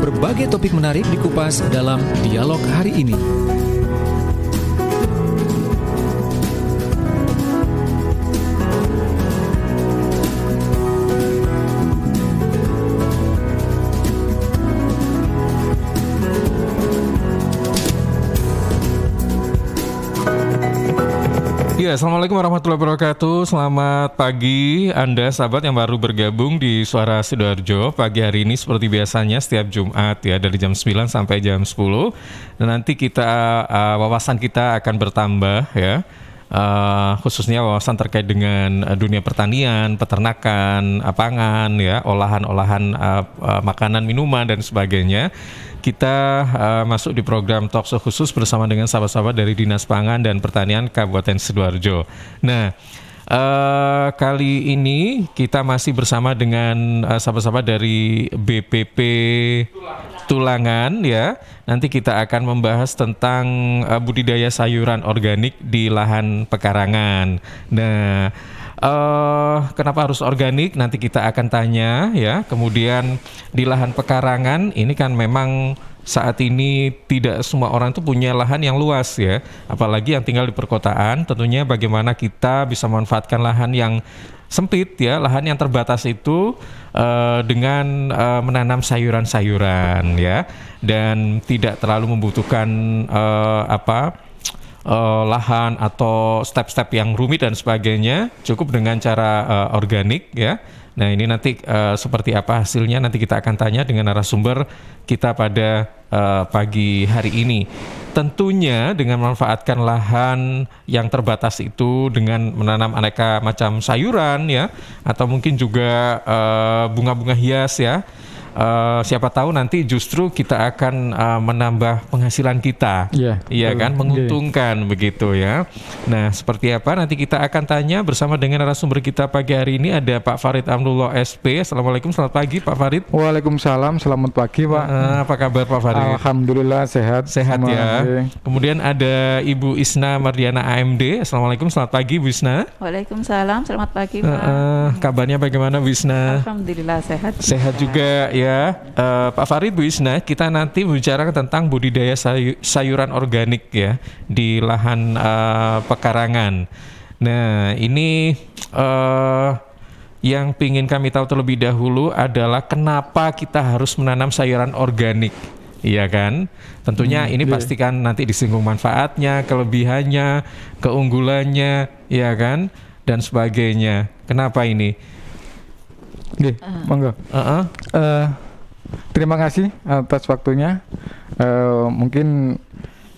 Berbagai topik menarik dikupas dalam dialog hari ini. Ya, Assalamualaikum warahmatullahi wabarakatuh. Selamat pagi Anda sahabat yang baru bergabung di Suara Sidoarjo. Pagi hari ini seperti biasanya setiap Jumat ya, dari jam 9 sampai jam 10. Dan nanti wawasan kita akan bertambah ya. Khususnya wawasan terkait dengan dunia pertanian, peternakan, pangan ya, olahan-olahan makanan, minuman dan sebagainya. Kita masuk di program Talkshow khusus bersama dengan sahabat-sahabat dari Dinas Pangan dan Pertanian Kabupaten Sidoarjo. Nah, kali ini kita masih bersama dengan sahabat-sahabat dari BPP Tulangan ya. Nanti kita akan membahas tentang budidaya sayuran organik di lahan pekarangan. Nah, kenapa harus organik? Nanti kita akan tanya ya. Kemudian di lahan pekarangan ini kan memang saat ini tidak semua orang itu punya lahan yang luas ya. Apalagi yang tinggal di perkotaan. Tentunya bagaimana kita bisa memanfaatkan lahan yang sempit ya, lahan yang terbatas itu dengan menanam sayuran-sayuran ya, dan tidak terlalu membutuhkan lahan atau step-step yang rumit dan sebagainya, cukup dengan cara organik ya. Nah ini nanti seperti apa hasilnya nanti kita akan tanya dengan narasumber kita pada pagi hari ini. Tentunya dengan memanfaatkan lahan yang terbatas itu dengan menanam aneka macam sayuran ya, atau mungkin juga bunga-bunga hias ya. Siapa tahu nanti justru kita akan menambah penghasilan kita, iya kan, menguntungkan begitu ya. Nah, seperti apa nanti kita akan tanya bersama dengan narasumber kita pagi hari ini. Ada Pak Farid Amrullah SP. Assalamualaikum, selamat pagi Pak Farid. Waalaikumsalam, selamat pagi Pak. Apa kabar Pak Farid? Alhamdulillah sehat ya. Kemudian ada Ibu Isna Mardiana AMD. Assalamualaikum, selamat pagi Bu Isna. Waalaikumsalam, selamat pagi Pak. Kabarnya bagaimana Bu Isna? Alhamdulillah sehat. Sehat juga ya. Pak Farid, Bu Isna, kita nanti membicarakan tentang budidaya sayuran organik ya di lahan pekarangan. Nah, ini yang ingin kami tahu terlebih dahulu adalah kenapa kita harus menanam sayuran organik, iya kan? Tentunya ini pastikan nanti disinggung manfaatnya, kelebihannya, keunggulannya, iya kan? Dan sebagainya. Kenapa ini? Monggo. Terima kasih atas waktunya. Mungkin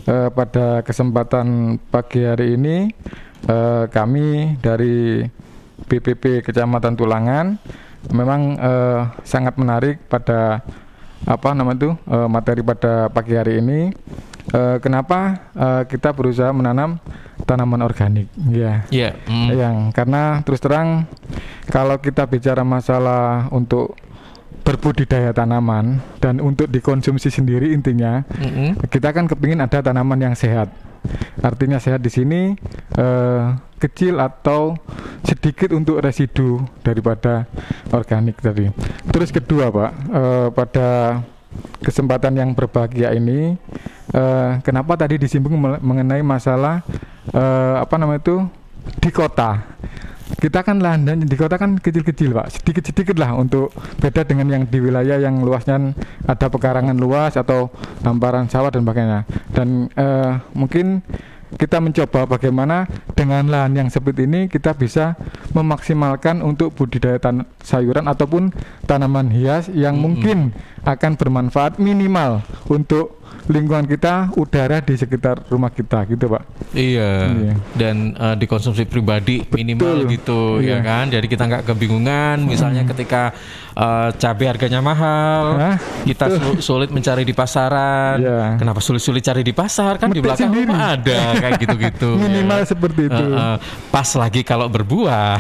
pada kesempatan pagi hari ini kami dari BPP Kecamatan Tulangan memang sangat menarik pada materi pada pagi hari ini. Kenapa kita berusaha menanam tanaman organik ya. Karena terus terang kalau kita bicara masalah untuk berbudidaya tanaman dan untuk dikonsumsi sendiri, intinya kita kan kepingin ada tanaman yang sehat. Artinya sehat di sini kecil atau sedikit untuk residu daripada organik tadi. Terus kedua Pak, pada kesempatan yang berbahagia ini, kenapa tadi disinggung mengenai masalah di kota. Kita kan lahan di kota kan kecil-kecil Pak, sedikit-sedikit lah, untuk beda dengan yang di wilayah yang luasnya ada pekarangan luas atau hamparan sawah dan sebagainya. Dan mungkin kita mencoba bagaimana dengan lahan yang sempit ini kita bisa memaksimalkan untuk budidaya sayuran ataupun tanaman hias yang mungkin akan bermanfaat minimal untuk lingkungan kita, udara di sekitar rumah kita gitu Pak. Iya. Dan dikonsumsi pribadi minimal gitu ya kan. Jadi kita nggak kebingungan misalnya ketika cabai harganya mahal, kita sulit mencari di pasaran. Kenapa sulit-sulit cari di pasar, kan di belakang rumah ada kayak gitu-gitu. Minimal seperti itu. Pas lagi kalau berbuah.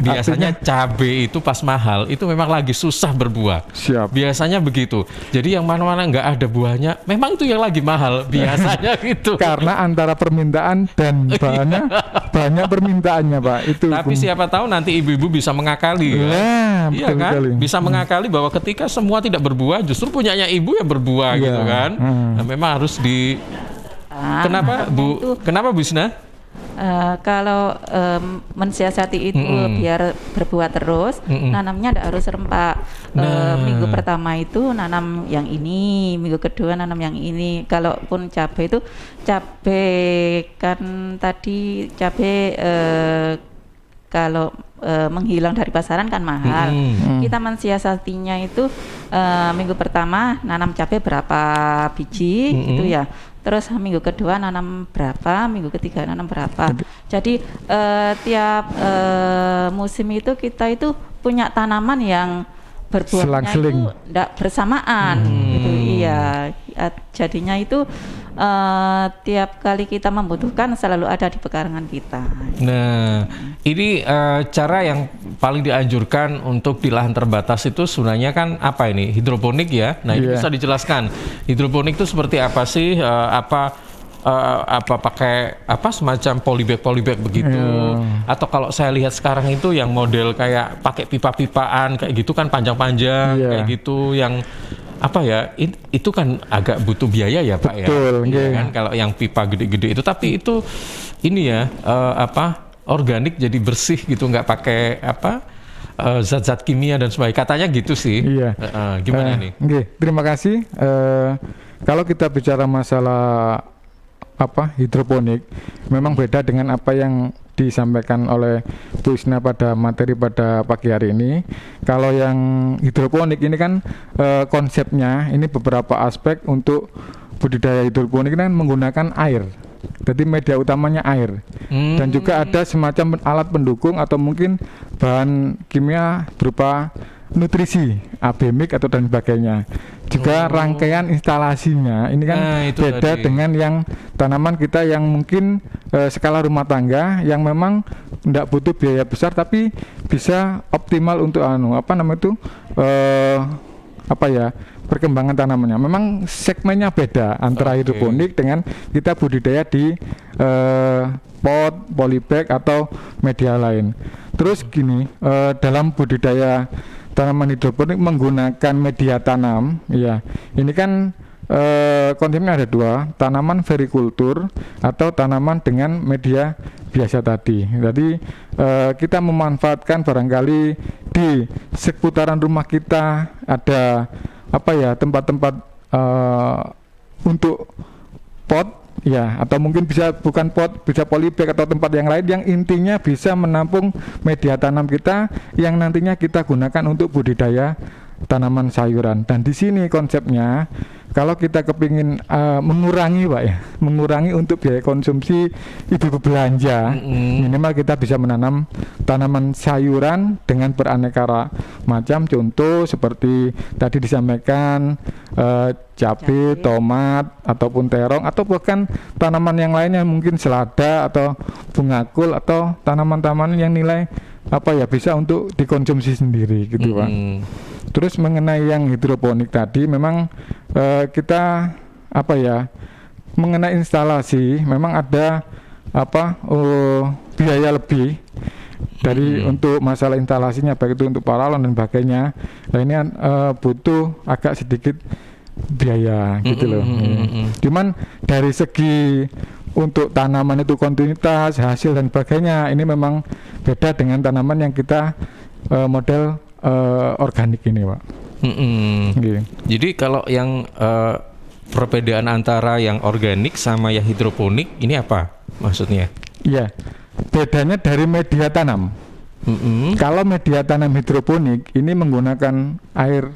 Biasanya cabai itu pas mahal itu memang lagi susah berbuah. Siap. Biasanya begitu. Jadi yang mana mana nggak ada buahnya, memang itu yang lagi mahal biasanya gitu. Karena antara permintaan dan bahannya banyak permintaannya, Pak. Itu. Tapi siapa tahu nanti ibu-ibu bisa mengakali ya. Nah, Iya betul kan? sekali. Bisa mengakali bahwa ketika semua tidak berbuah, justru punyanya ibu yang berbuah Iya. gitu kan. Nah, memang harus di Kenapa Bu? Kenapa Bu Isna? Kalau mensiasati itu biar berbuah terus, nanamnya tidak harus serempak. Minggu pertama itu nanam yang ini, minggu kedua nanam yang ini. Kalaupun cabai itu, cabai kan tadi cabai kalau menghilang dari pasaran kan mahal. Kita mensiasatinya itu minggu pertama nanam cabai berapa biji gitu ya. Terus minggu kedua nanam berapa, minggu ketiga nanam berapa. Jadi tiap musim itu kita itu punya tanaman yang berbuahnya Selang-seling. itu tidak bersamaan gitu. Iya, jadinya itu tiap kali kita membutuhkan selalu ada di pekarangan kita. Nah, ini cara yang paling dianjurkan untuk di lahan terbatas itu sebenarnya kan apa ini? Hidroponik ya. Nah, ini bisa dijelaskan. Hidroponik itu seperti apa sih? Apa pakai apa semacam polybag begitu? Atau kalau saya lihat sekarang itu yang model kayak pakai pipa-pipaan kayak gitu kan panjang-panjang kayak gitu yang apa ya itu kan agak butuh biaya ya Pak. Betul, ya kan kalau yang pipa gede-gede itu, tapi itu ini ya organik jadi bersih gitu, nggak pakai zat-zat kimia dan sebagainya, katanya gitu sih. Iya. Gimana nih? Terima kasih. Kalau kita bicara masalah hidroponik, memang beda dengan apa yang disampaikan oleh Bu Isna pada materi pada pagi hari ini. Kalau yang hidroponik ini kan konsepnya ini beberapa aspek untuk budidaya hidroponik kan menggunakan air. Jadi media utamanya air. Dan juga ada semacam alat pendukung atau mungkin bahan kimia berupa nutrisi, abemik atau dan sebagainya. Juga rangkaian instalasinya ini kan beda tadi dengan yang tanaman kita yang mungkin skala rumah tangga yang memang tidak butuh biaya besar tapi bisa optimal untuk perkembangan tanamannya. Memang segmennya beda antara hidroponik dengan kita budidaya di pot, polybag atau media lain. Terus gini, dalam budidaya tanaman hidroponik menggunakan media tanam, ya. Ini kan konsepnya ada dua, tanaman verikultur atau tanaman dengan media biasa tadi. Jadi kita memanfaatkan barangkali di seputaran rumah kita ada tempat-tempat untuk pot. Ya, atau mungkin bisa bukan pot, bisa polybag atau tempat yang lain yang intinya bisa menampung media tanam kita yang nantinya kita gunakan untuk budidaya tanaman sayuran. Dan di sini konsepnya kalau kita kepingin mengurangi untuk biaya konsumsi ibu belanja, minimal kita bisa menanam tanaman sayuran dengan beraneka macam, contoh seperti tadi disampaikan cabai, tomat ataupun terong, atau bahkan tanaman yang lainnya mungkin selada atau bunga kul atau tanaman-tanaman yang nilai bisa untuk dikonsumsi sendiri gitu Pak. Terus mengenai yang hidroponik tadi memang kita mengenai instalasi memang ada biaya lebih dari untuk masalah instalasinya, baik itu untuk paralon dan sebagainya. Nah ini butuh agak sedikit biaya gitu loh. Cuman dari segi untuk tanaman itu kontinuitas, hasil dan sebagainya ini memang beda dengan tanaman yang kita model organik ini Pak. Jadi kalau yang perbedaan antara yang organik sama yang hidroponik ini apa maksudnya? Iya, bedanya dari media tanam. Kalau media tanam hidroponik ini menggunakan air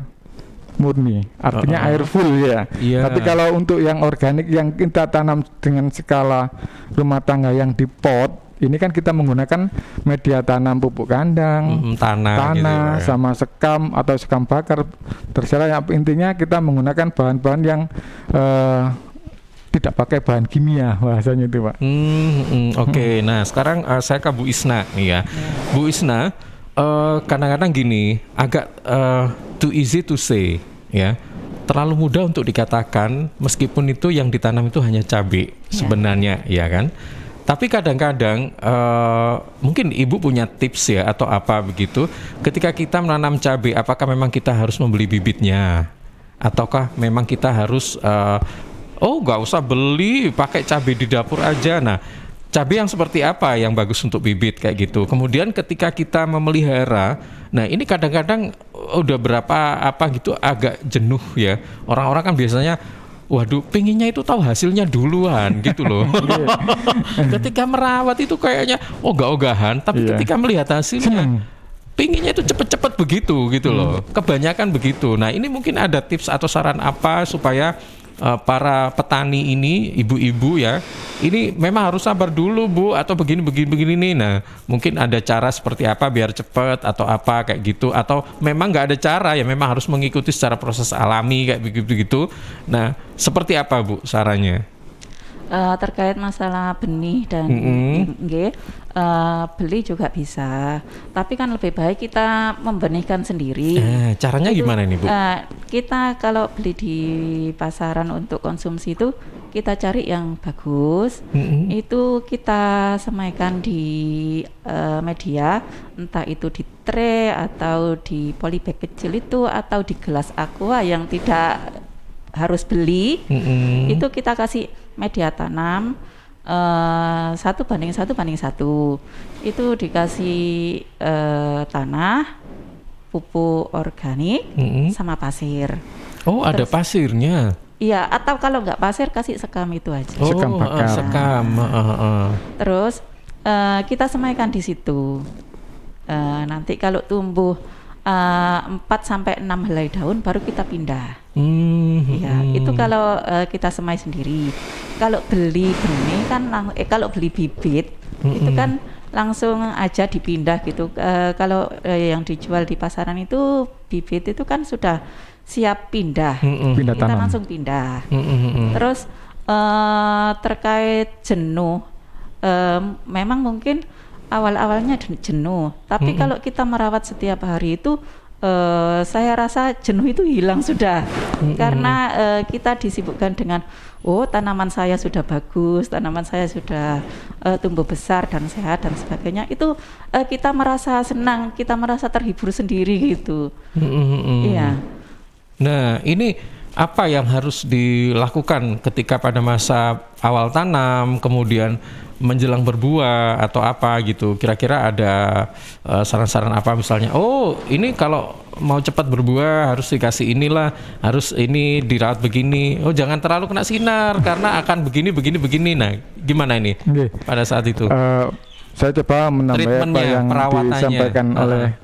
murni, artinya air full ya. Tapi kalau untuk yang organik yang kita tanam dengan skala rumah tangga yang di pot, ini kan kita menggunakan media tanam pupuk kandang, tanah gitu, sama sekam atau sekam bakar, terserah. Intinya kita menggunakan bahan-bahan yang tidak pakai bahan kimia bahasanya itu Pak. Oke. Nah sekarang saya ke Bu Isna nih ya. Bu Isna, kadang-kadang gini agak too easy to say ya. terlalu mudah untuk dikatakan meskipun itu yang ditanam itu hanya cabai sebenarnya, ya kan? Tapi kadang-kadang mungkin Ibu punya tips ya atau apa begitu, ketika kita menanam cabai, apakah memang kita harus membeli bibitnya? Ataukah memang kita harus nggak usah beli, pakai cabai di dapur aja? Nah, cabai yang seperti apa yang bagus untuk bibit kayak gitu? Kemudian ketika kita memelihara, nah ini kadang-kadang udah berapa apa gitu agak jenuh ya. Orang-orang kan biasanya waduh, pinginnya itu tahu hasilnya duluan gitu loh. Ketika merawat itu kayaknya ogah-ogahan, tapi ketika melihat hasilnya, pinginnya itu cepet-cepet begitu gitu loh. Kebanyakan begitu. Nah ini mungkin ada tips atau saran apa supaya para petani ini, ibu-ibu ya, ini memang harus sabar dulu Bu, atau begini nih. Nah mungkin ada cara seperti apa biar cepat atau apa kayak gitu, atau memang nggak ada cara ya, memang harus mengikuti secara proses alami kayak begitu. Nah seperti apa Bu sarannya? Terkait masalah benih dan beli juga bisa, tapi kan lebih baik kita membenihkan sendiri. Caranya itu, gimana nih Bu? Kita kalau beli di pasaran untuk konsumsi itu kita cari yang bagus, itu kita semaikan di media, entah itu di tray atau di polybag kecil itu atau di gelas aqua yang tidak harus beli, itu kita kasih media tanam 1:1 itu dikasih tanah, pupuk organik sama pasir. Ada pasirnya? Iya, atau kalau nggak pasir kasih sekam itu aja. Sekam bakar. Sekam. Terus kita semaikan di situ. Nanti kalau tumbuh 4-6 helai daun baru kita pindah. Ya, itu kalau kita semai sendiri. Kalau beli benih kan, kalau beli bibit itu kan langsung aja dipindah gitu. Kalau yang dijual di pasaran itu bibit itu kan sudah siap pindah. Pindah kita tanam. langsung pindah. Terus terkait jenuh, memang mungkin awal-awalnya jenuh, tapi kalau kita merawat setiap hari itu saya rasa jenuh itu hilang sudah, karena kita disibukkan dengan tanaman saya sudah bagus, tanaman saya sudah tumbuh besar dan sehat dan sebagainya. Itu kita merasa senang, kita merasa terhibur sendiri gitu. Iya. Nah ini apa yang harus dilakukan ketika pada masa awal tanam, kemudian menjelang berbuah atau apa gitu? Kira-kira ada saran-saran apa misalnya? Ini kalau mau cepat berbuah harus dikasih inilah, harus ini dirawat begini. Jangan terlalu kena sinar karena akan begini. Nah, gimana ini pada saat itu? Saya coba menambah apa yang disampaikan oleh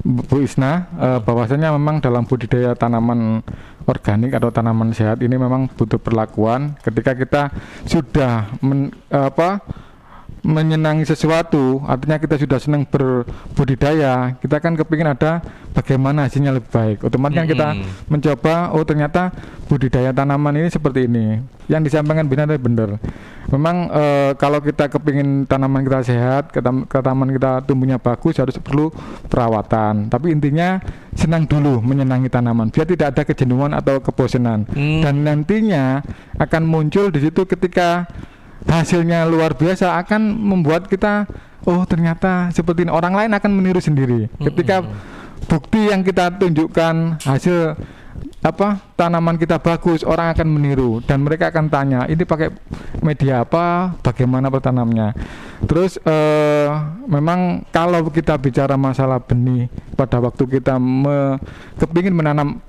Bu Isna, bahwasanya memang dalam budidaya tanaman organik atau tanaman sehat ini memang butuh perlakuan. Ketika kita sudah menyenangi sesuatu, artinya kita sudah senang berbudidaya, kita kan kepingin ada bagaimana hasilnya lebih baik. Otomatis kan kita mencoba, ternyata budidaya tanaman ini seperti ini. Yang disampaikan benar. Memang kalau kita kepingin tanaman kita sehat, tanaman kita tumbuhnya bagus, harus perlu perawatan. Tapi intinya senang dulu menyenangi tanaman, biar tidak ada kejenuhan atau kebosanan. Dan nantinya akan muncul di situ ketika hasilnya luar biasa, akan membuat kita ternyata seperti ini. Orang lain akan meniru sendiri. Ketika bukti yang kita tunjukkan hasil tanaman kita bagus, orang akan meniru dan mereka akan tanya, ini pakai media apa, bagaimana bertanamnya. Terus memang kalau kita bicara masalah benih, pada waktu kita kepingin menanam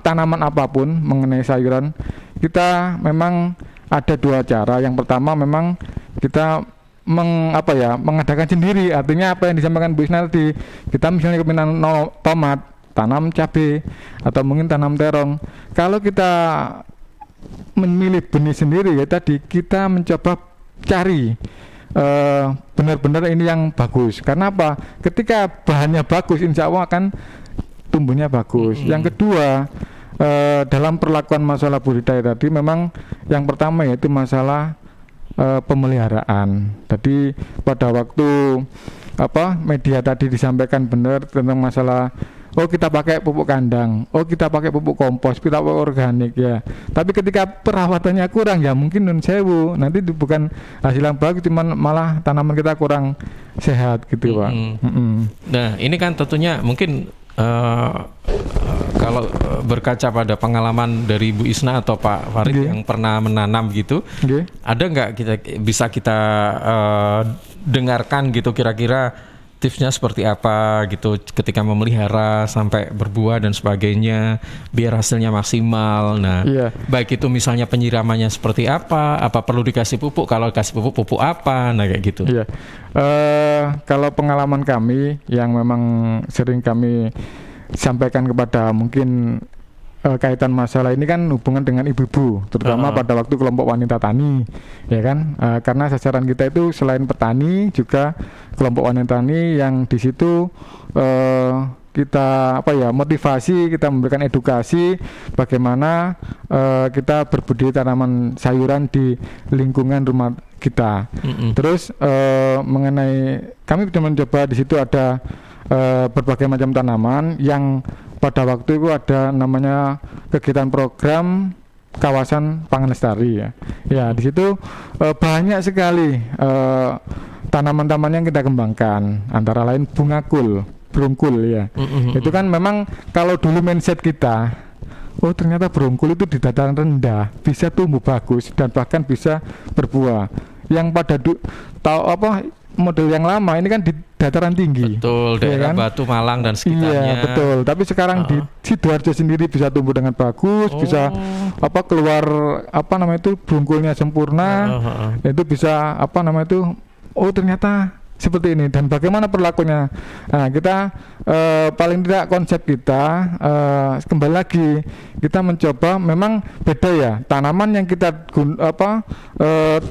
tanaman apapun mengenai sayuran, kita memang ada dua cara. Yang pertama memang kita mengadakan sendiri. Artinya apa yang disampaikan Bu Isna tadi, kita misalnya kepingin tomat, tanam cabai atau mungkin tanam terong. Kalau kita memilih benih sendiri, ya tadi kita mencoba cari benar-benar ini yang bagus. Karena apa? Ketika bahannya bagus, insya Allah akan tumbuhnya bagus. Yang kedua, dalam perlakuan masalah budidaya tadi, memang yang pertama yaitu masalah pemeliharaan. Jadi pada waktu media tadi disampaikan benar tentang masalah oh kita pakai pupuk kandang, oh kita pakai pupuk kompos, kita pakai organik ya. Tapi ketika perawatannya kurang ya mungkin nun sewu, nanti itu bukan hasil yang bagus, cuman malah tanaman kita kurang sehat gitu Pak. Nah ini kan tentunya mungkin kalau berkaca pada pengalaman dari Bu Isna atau Pak Farid yang pernah menanam gitu, ada nggak bisa kita dengarkan gitu kira-kira tipsnya seperti apa gitu ketika memelihara sampai berbuah dan sebagainya biar hasilnya maksimal. Nah, baik itu misalnya penyiramannya seperti apa perlu dikasih pupuk, kalau kasih pupuk apa, nah kayak gitu. Iya. Kalau pengalaman kami yang memang sering kami sampaikan kepada mungkin kaitan masalah ini kan hubungan dengan ibu-ibu, terutama pada waktu kelompok wanita tani, ya kan? Karena sasaran kita itu selain petani juga kelompok wanita tani yang di situ kita motivasi, kita memberikan edukasi bagaimana kita berbudidaya tanaman sayuran di lingkungan rumah kita. Terus mengenai kami sudah mencoba di situ ada berbagai macam tanaman yang pada waktu itu ada namanya kegiatan program kawasan pangan lestari ya. Ya di situ banyak sekali tanaman-tanaman yang kita kembangkan, antara lain bunga kul, brungkul ya. Itu kan memang kalau dulu mindset kita, oh ternyata brungkul itu di dataran rendah bisa tumbuh bagus dan bahkan bisa berbuah. Yang pada model yang lama ini kan di dataran tinggi. Betul, daerah kan? Batu Malang dan sekitarnya. Iya, betul. Tapi sekarang di Sidoarjo sendiri bisa tumbuh dengan bagus, bisa keluar brungkulnya sempurna. Itu bisa oh ternyata seperti ini. Dan bagaimana perlakunya? Nah, kita paling tidak konsep kita kembali lagi kita mencoba memang beda ya. Tanaman yang kita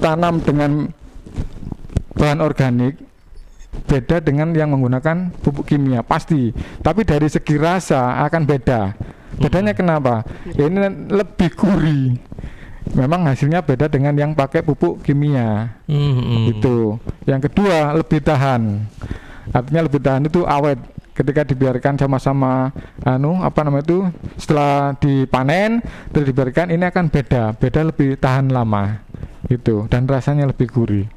tanam dengan bahan organik beda dengan yang menggunakan pupuk kimia pasti, tapi dari segi rasa akan beda. Bedanya kenapa? Ini lebih gurih, memang hasilnya beda dengan yang pakai pupuk kimia. Itu yang kedua, lebih tahan, artinya lebih tahan itu awet ketika dibiarkan sama-sama setelah dipanen terus dibiarkan, ini akan beda lebih tahan lama itu, dan rasanya lebih gurih.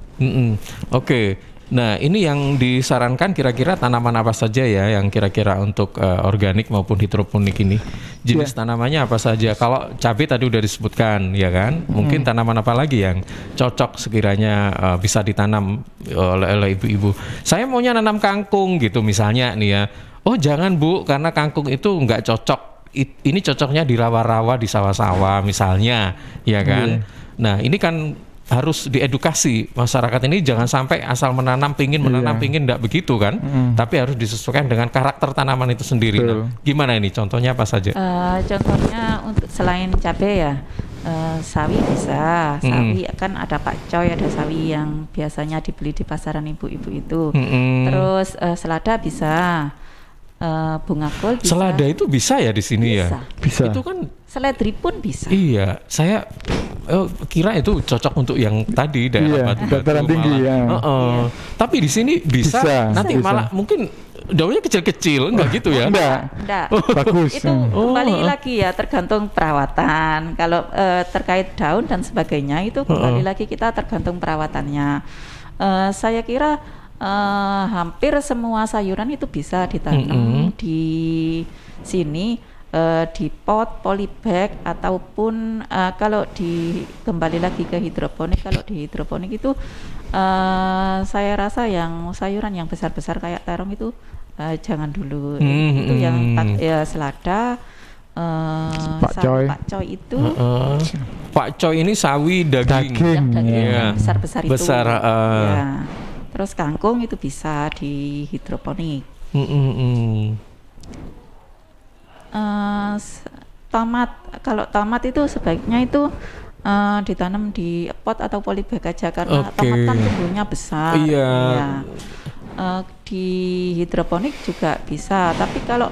Oke. Nah ini yang disarankan kira-kira tanaman apa saja ya yang kira-kira untuk organik maupun hidroponik ini, jenis tanamannya apa saja? Kalau cabai tadi udah disebutkan ya kan, mungkin tanaman apa lagi yang cocok sekiranya bisa ditanam oleh ibu-ibu? Saya maunya nanam kangkung gitu misalnya nih ya. Oh jangan Bu, karena kangkung itu nggak cocok, ini cocoknya di rawa-rawa, di sawah-sawah misalnya ya kan. Nah ini kan harus diedukasi masyarakat ini, jangan sampai asal menanam pingin enggak begitu kan, tapi harus disesuaikan dengan karakter tanaman itu sendiri. Nah, gimana ini contohnya apa saja? Contohnya untuk selain cabai ya, sawi bisa. Sawi kan ada pakcoy, ada sawi yang biasanya dibeli di pasaran ibu-ibu itu. Terus selada bisa, bunga kol bisa. Selada itu bisa ya di sini ya? Bisa. Itu kan seledri pun bisa. Iya, saya kira itu cocok untuk yang tadi daerah dataran tinggi ya. Tapi di sini bisa. Nanti malah mungkin daunnya kecil-kecil, enggak gitu ya? Enggak. Bagus. Itu kembali lagi ya tergantung perawatan. Kalau terkait daun dan sebagainya itu kembali lagi kita tergantung perawatannya. Saya kira hampir semua sayuran itu bisa ditanam di sini. Di pot, polybag ataupun kalau kembali lagi ke hidroponik, kalau di hidroponik itu saya rasa yang sayuran yang besar-besar kayak terong itu jangan dulu. Itu yang selada, pakcoy itu. Pakcoy ini sawi daging yang besar-besar itu. Ya. Terus kangkung itu bisa di hidroponik. Tomat, kalau tomat itu sebaiknya itu ditanam di pot atau polybag aja, karena tomat kan tumbuhnya besar. Di hidroponik juga bisa, tapi kalau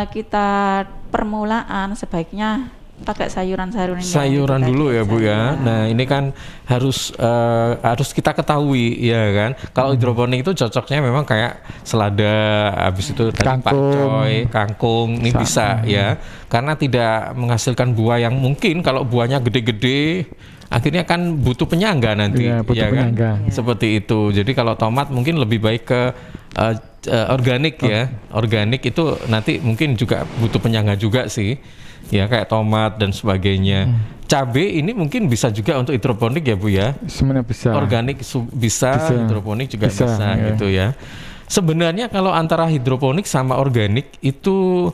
kita permulaan sebaiknya pakai sayuran-sayuran sayuran dulu ya Bu ya. Nah ini kan harus kita ketahui ya kan. Kalau hidroponik itu cocoknya memang kayak selada, habis itu tadi pakcoy, kangkung, ini bisa ya. Karena tidak menghasilkan buah yang mungkin kalau buahnya gede-gede akhirnya kan butuh penyangga nanti, ya kan? Seperti itu. Jadi kalau tomat mungkin lebih baik ke organik ya. Organik itu nanti mungkin juga butuh penyangga juga sih. Ya kayak tomat dan sebagainya. Cabai ini mungkin bisa juga untuk hidroponik ya Bu ya. Sebenarnya bisa. Organik bisa, hidroponik juga bisa gitu ya. Sebenarnya kalau antara hidroponik sama organik itu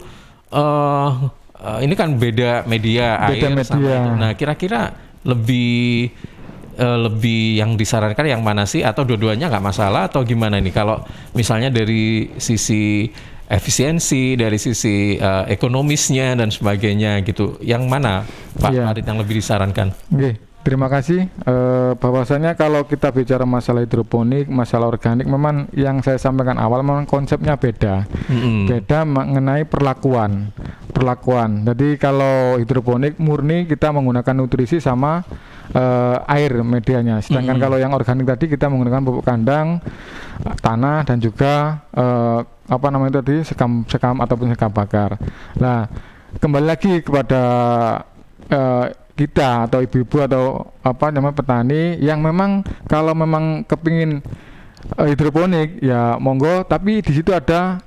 ini kan beda media air sama itu. Nah, kira-kira lebih yang disarankan yang mana sih, atau dua-duanya nggak masalah atau gimana nih kalau misalnya dari sisi efisiensi, dari sisi ekonomisnya dan sebagainya gitu, yang mana Pak Farid yang lebih disarankan? Terima kasih. Bahwasanya kalau kita bicara masalah hidroponik, masalah organik, memang yang saya sampaikan awal memang konsepnya beda. Beda mengenai perlakuan. Jadi kalau hidroponik murni kita menggunakan nutrisi sama air medianya. Sedangkan kalau yang organik tadi kita menggunakan pupuk kandang, tanah, dan juga sekam ataupun sekam bakar. Nah, kembali lagi kepada kita atau ibu-ibu atau petani yang memang kalau memang kepingin hidroponik ya monggo, tapi di situ ada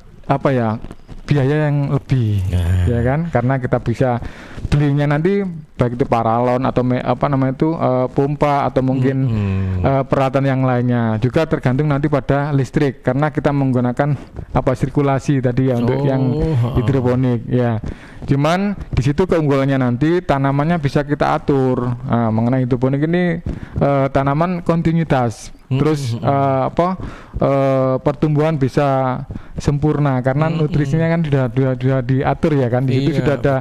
biaya yang lebih, ya kan? Karena kita bisa belinya nanti baik itu paralon atau pompa atau mungkin peralatan yang lainnya. Juga tergantung nanti pada listrik karena kita menggunakan sirkulasi tadi ya untuk yang hidroponik ya. Cuman di situ keunggulannya nanti tanamannya bisa kita atur. Mengenai hidroponik ini tanaman kontinuitas. Terus pertumbuhan bisa sempurna karena nutrisinya kan sudah diatur ya kan. Di situ sudah ada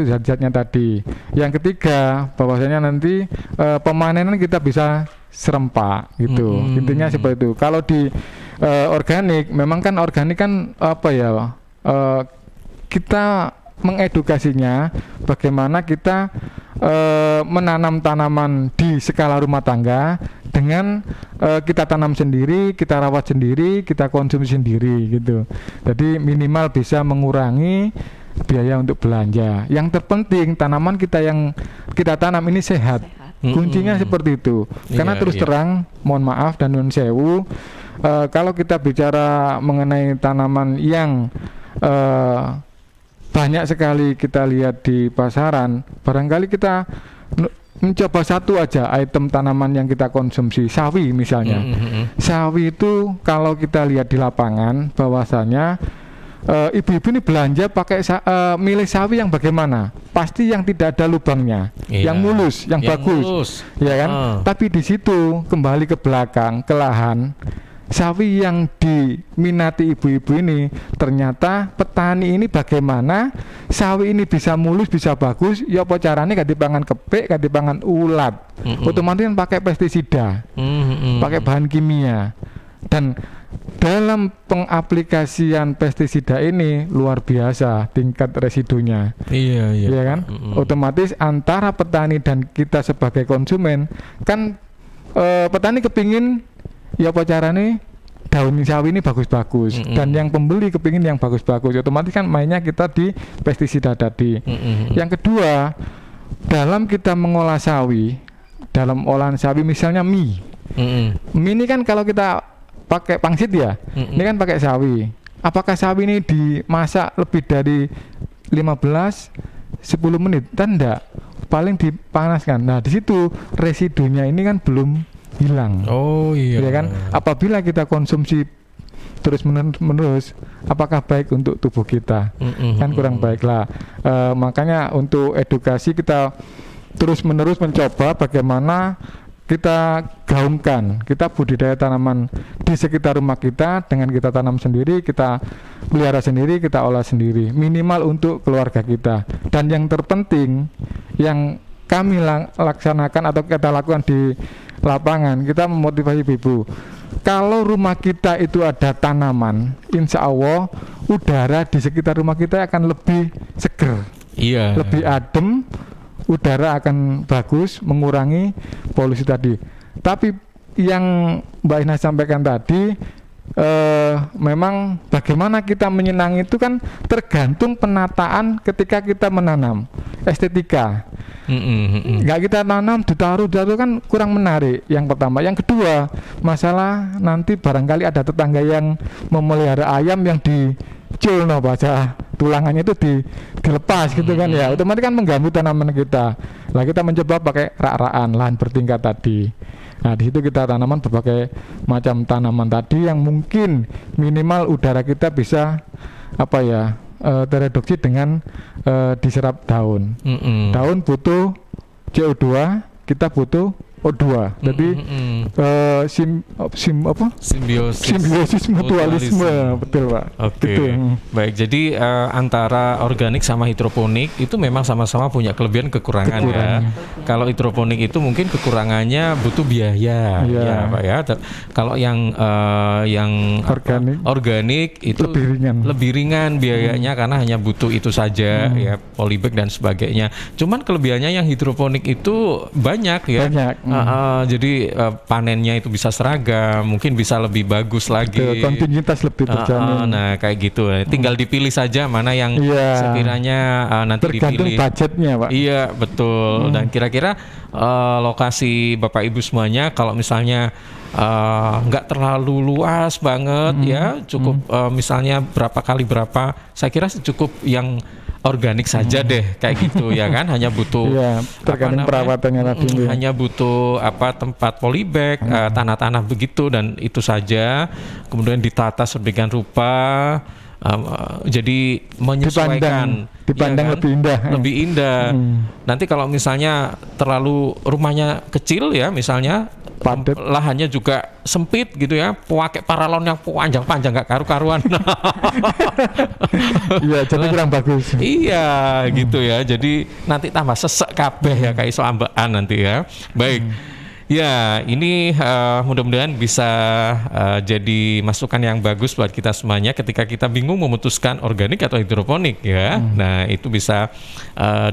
zat-zatnya tadi. Yang ketiga bahwasanya nanti pemanenan kita bisa serempak gitu. Intinya seperti itu. Kalau di organik memang kan organik kan kita mengedukasinya bagaimana kita menanam tanaman di skala rumah tangga dengan kita tanam sendiri, kita rawat sendiri, kita konsumsi sendiri gitu. Jadi minimal bisa mengurangi biaya untuk belanja. Yang terpenting tanaman kita yang kita tanam ini sehat. Kuncinya seperti itu. Karena terus terang, mohon maaf dan nuwun sewu, kalau kita bicara mengenai tanaman yang banyak sekali kita lihat di pasaran, barangkali kita mencoba satu aja item tanaman yang kita konsumsi, sawi misalnya. Sawi itu kalau kita lihat di lapangan bahwasanya ibu-ibu ini belanja pakai milih sawi yang bagaimana? Pasti yang tidak ada lubangnya, yang mulus, yang bagus, ya kan? Tapi di situ kembali ke belakang, ke lahan, sawi yang diminati ibu-ibu ini ternyata petani ini bagaimana sawi ini bisa mulus, bisa bagus, ya apa caranya gak dipangan kepik, gak dipangan ulat, otomatis kan pakai pestisida, pakai bahan kimia. Dan dalam pengaplikasian pestisida ini luar biasa tingkat residunya. Iya kan? Otomatis antara petani dan kita sebagai konsumen kan petani kepingin ya apa caranya daun sawi ini bagus-bagus, dan yang pembeli kepingin yang bagus-bagus, otomatis kan mainnya kita di pestisida tadi. Yang kedua, dalam kita mengolah sawi, dalam olahan sawi misalnya mie, mie ini kan kalau kita pakai pangsit ya, ini kan pakai sawi. Apakah sawi ini dimasak lebih dari 15-10 menit? Kan enggak, paling dipanaskan. Nah di situ residunya ini kan belum hilang. Ya kan? Apabila kita konsumsi terus menerus, apakah baik untuk tubuh kita? Kan kurang baik lah. Makanya untuk edukasi kita terus menerus mencoba bagaimana kita gaungkan, kita budidaya tanaman di sekitar rumah kita dengan kita tanam sendiri, kita pelihara sendiri, kita olah sendiri, minimal untuk keluarga kita. Dan yang terpenting yang kami laksanakan atau kita lakukan di lapangan, kita memotivasi ibu. Kalau rumah kita itu ada tanaman, insya Allah udara di sekitar rumah kita akan lebih seger. Iya. lebih adem, udara akan bagus, mengurangi polusi tadi. Tapi yang Mbak Ina sampaikan tadi, memang bagaimana kita menyenangi itu kan tergantung penataan ketika kita menanam, estetika. Nggak kita tanam ditaruh kan kurang menarik. Yang pertama, yang kedua masalah nanti barangkali ada tetangga yang memelihara ayam yang dicul, bahasa tulangannya itu dilepas gitu kan ya, otomatis kan mengganggu tanaman kita. Lah kita mencoba pakai rak-rakan, lahan bertingkat tadi. Nah di situ kita tanaman berbagai macam tanaman tadi yang mungkin minimal udara kita bisa tereduksi dengan diserap daun. Daun butuh CO2, kita butuh O2. Jadi simbiosis mutualisme, betul Pak. Oke. Gitu. Baik, jadi antara organik sama hidroponik itu memang sama-sama punya kelebihan kekurangan ya. Kalau hidroponik itu mungkin kekurangannya butuh biaya, ya Pak ya. Kalau yang organik itu lebih ringan biayanya karena hanya butuh itu saja ya, polybag dan sebagainya. Cuman kelebihannya yang hidroponik itu banyak ya. Jadi panennya itu bisa seragam, mungkin bisa lebih bagus lagi. Kontinuitas lebih terjamin. Nah kayak gitu, tinggal dipilih saja mana yang sekiranya nanti tergantung dipilih. Budgetnya Pak. Iya betul. Dan kira-kira lokasi Bapak Ibu semuanya, kalau misalnya nggak terlalu luas banget ya, cukup misalnya berapa kali berapa, saya kira cukup yang organik saja deh kayak gitu ya kan, hanya butuh tergantung perawatannya tadi, hanya butuh tempat polybag, tanah-tanah begitu, dan itu saja, kemudian ditata sedemikian rupa, jadi menyesuaikan, dipandang ya kan? lebih indah. Nanti kalau misalnya terlalu rumahnya kecil ya, misalnya padat, lahannya juga sempit gitu ya, pakai paralon yang panjang-panjang nggak karu-karuan. Iya, jadi kurang bagus. Iya, gitu ya. Jadi nanti tambah sesek kabeh ya, kayak iso ambekan nanti ya. Baik. Ya, ini mudah-mudahan bisa jadi masukan yang bagus buat kita semuanya ketika kita bingung memutuskan organik atau hidroponik ya. Nah, itu bisa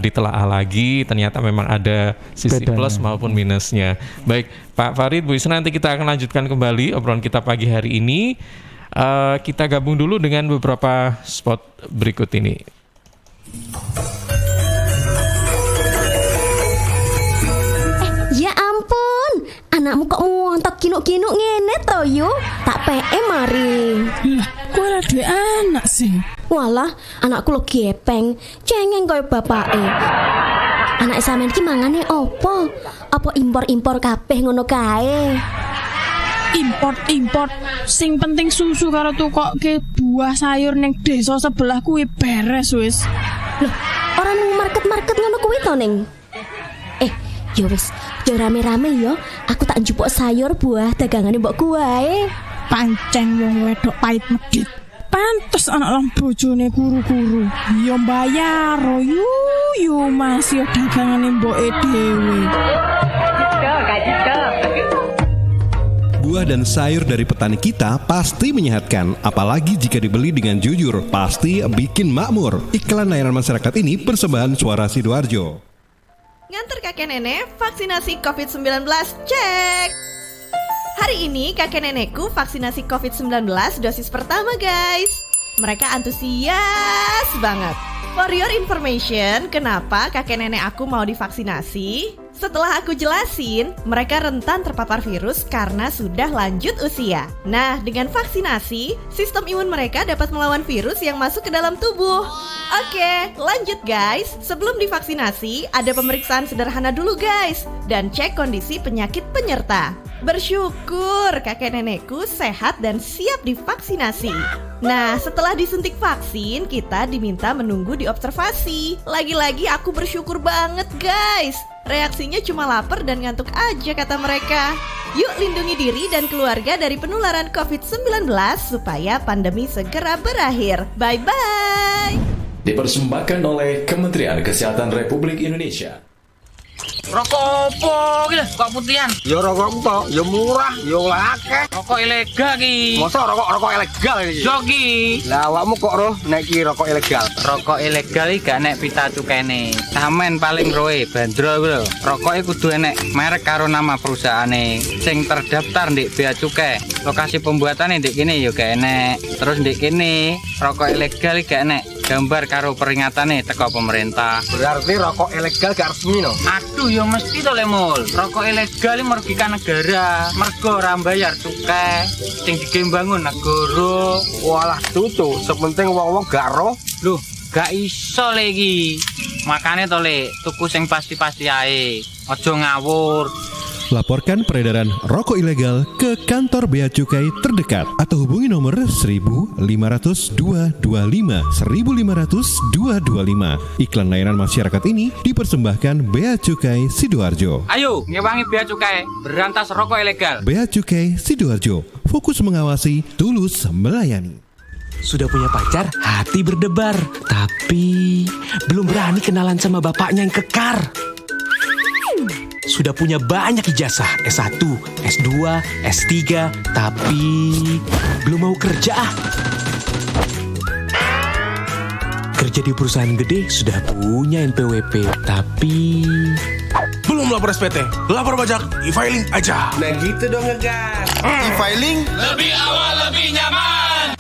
ditelaah lagi, ternyata memang ada sisi plus maupun minusnya. Baik, Pak Farid, Bu Isna, nanti kita akan lanjutkan kembali obrolan kita pagi hari ini. Kita gabung dulu dengan beberapa spot berikut ini. Ya ampun, anakmu kok ngontok kinuk-kinuk ngene to yo? Tak PM mari. Lah, kok ada duwe anak sih? Walah, anakku lo gepeng, cengeng koyo bapake. Anak sampean ki mangane opo? Apa impor-impor kabeh ngono kae? Import, sing penting susu karo tukokke buah sayur ning desa sebelah kuwi beres wis. Loh, ora nang market-market ngono kuwi to ning? Ya wis, yo rame-rame yo. Aku tak njupuk sayur buah dagangane mbokku wae. Pancen wong wedok pait medhit. Pantes anak lan bojone kuru-kuru. Yo mbayar yo masih dagangane mboke dhewe. Buah dan sayur dari petani kita pasti menyehatkan, apalagi jika dibeli dengan jujur, pasti bikin makmur. Iklan layanan masyarakat ini persembahan Suara Sidoarjo. Nganter kakek nenek vaksinasi COVID-19, cek! Hari ini kakek nenekku vaksinasi COVID-19 dosis pertama guys. Mereka antusias banget. For your information, kenapa kakek nenek aku mau divaksinasi? Setelah aku jelasin, mereka rentan terpapar virus karena sudah lanjut usia. Nah, dengan vaksinasi, sistem imun mereka dapat melawan virus yang masuk ke dalam tubuh. Oke, lanjut guys. Sebelum divaksinasi, ada pemeriksaan sederhana dulu guys. Dan cek kondisi penyakit penyerta. Bersyukur kakek nenekku sehat dan siap divaksinasi. Nah, setelah disuntik vaksin, kita diminta menunggu di observasi. Lagi-lagi aku bersyukur banget guys. Reaksinya cuma lapar dan ngantuk aja kata mereka. Yuk lindungi diri dan keluarga dari penularan COVID-19 supaya pandemi segera berakhir. Bye-bye. Dipersembahkan oleh Kementerian Kesehatan Republik Indonesia. Rokok opo iki kok putihan? Ya rokok kok, ya murah, ya akeh. Rokok ilegal ki. Masa rokok ilegal iki? Yo ki. Lah awakmu kok roh nek iki rokok ilegal? Rokok ilegal iki gak nek pita cukene. Samen paling roe bandrol kuwi lho. Rokoke kudu enek merek karo nama perusahaane sing terdaftar ndek bea cukai. Lokasi pembuatane ndek kene ya gak enek. Terus ndek kene rokok ilegal iki gak enek gambar karo peringatane teko pemerintah. Berarti rokok ilegal gak resmi no? Aduh ya mesti to Le Mul. Rokok ilegal iki merugikan negara. Mergo ora bayar cukai sing digembangun negara. Walah tutu, sepenting wong-wong gak roh. Loh, gak iso Le iki. Makane to Le, tuku sing pasti-pasti ae. Aja ngawur. Laporkan peredaran rokok ilegal ke kantor Bea Cukai terdekat atau hubungi nomor 1500 225 1500 225. Iklan layanan masyarakat ini dipersembahkan Bea Cukai Sidoarjo. Ayo, ngewangi bea cukai, berantas rokok ilegal. Bea Cukai Sidoarjo, fokus mengawasi, tulus melayani. Sudah punya pacar, hati berdebar, tapi belum berani kenalan sama bapaknya yang kekar. Sudah punya banyak ijazah, S1, S2, S3, tapi belum mau kerja. Kerja di perusahaan gede sudah punya NPWP, tapi belum lapor SPT, lapor pajak, e-filing aja. Nah gitu dong ngegas. E-filing lebih awal, lebih nyaman.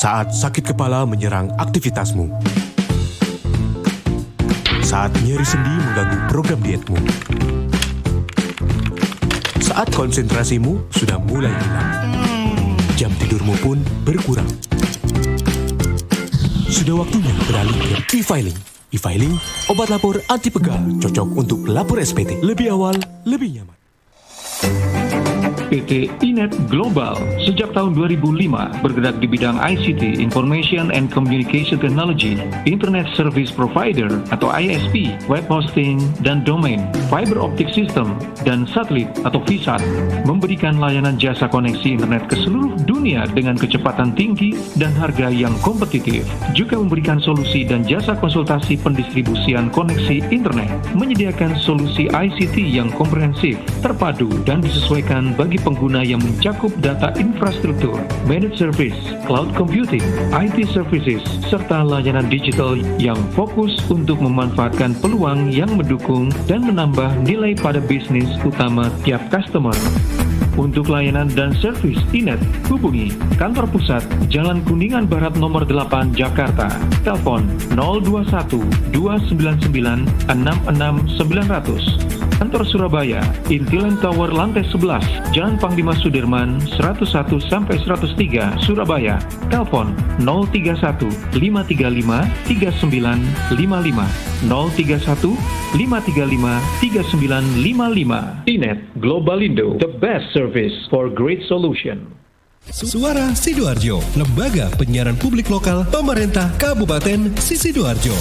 saat sakit kepala menyerang aktivitasmu, saat nyeri sendi mengganggu program dietmu, saat konsentrasimu sudah mulai hilang, jam tidurmu pun berkurang. Sudah waktunya beralih ke e-filing. E-filing, obat lapor anti pegal, cocok untuk pelapor SPT. Lebih awal, lebih nyaman. PT Inet Global sejak tahun 2005 bergerak di bidang ICT, Information and Communication Technology, Internet Service Provider atau ISP, web hosting dan domain, fiber optic system, dan satelit atau VSAT, memberikan layanan jasa koneksi internet ke seluruh dunia dengan kecepatan tinggi dan harga yang kompetitif. Juga memberikan solusi dan jasa konsultasi pendistribusian koneksi internet, menyediakan solusi ICT yang komprehensif, terpadu, dan disesuaikan bagi pengguna yang mencakup data infrastruktur, managed service, cloud computing, IT services, serta layanan digital yang fokus untuk memanfaatkan peluang yang mendukung dan menambah nilai pada bisnis utama tiap customer. Untuk layanan dan servis Inet, hubungi kantor pusat Jalan Kuningan Barat nomor 8 Jakarta. Telepon 021 299 66900. Kantor Surabaya, Intiland Tower lantai 11, Jalan Panglima Sudirman 101 sampai 103 Surabaya. Telepon 031 535 3955 031 535 3955. Inet Globalindo, the best service for great solution. Suara Sidoarjo, lembaga penyiaran publik lokal pemerintah Kabupaten Sidoarjo.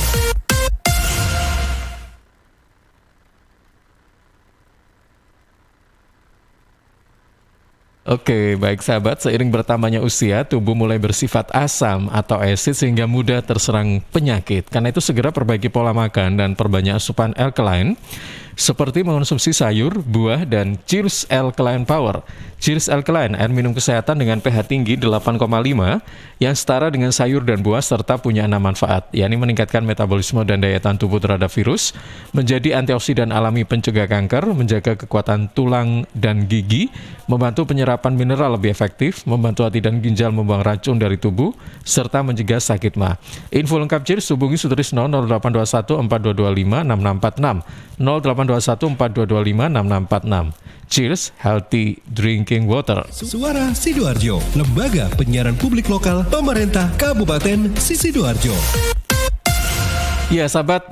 Oke, baik sahabat, seiring bertambahnya usia, tubuh mulai bersifat asam atau asid sehingga mudah terserang penyakit. Karena itu segera perbaiki pola makan dan perbanyak asupan alkaline, seperti mengonsumsi sayur, buah, dan Cheers Alkaline Power. Cheers Alkaline, air minum kesehatan dengan pH tinggi 8,5 yang setara dengan sayur dan buah serta punya 6 manfaat, yakni meningkatkan metabolisme dan daya tahan tubuh terhadap virus, menjadi antioksidan alami pencegah kanker, menjaga kekuatan tulang dan gigi, membantu penyerapan mineral lebih efektif, membantu hati dan ginjal membuang racun dari tubuh, serta mencegah sakit mah. Info lengkap Cheers hubungi Sutrisno 0821 4225 6646 0821 4225 6646. Cheers, healthy drinking water. Suara Sidoarjo, lembaga penyiaran publik lokal pemerintah Kabupaten Sidoarjo. Ya sahabat,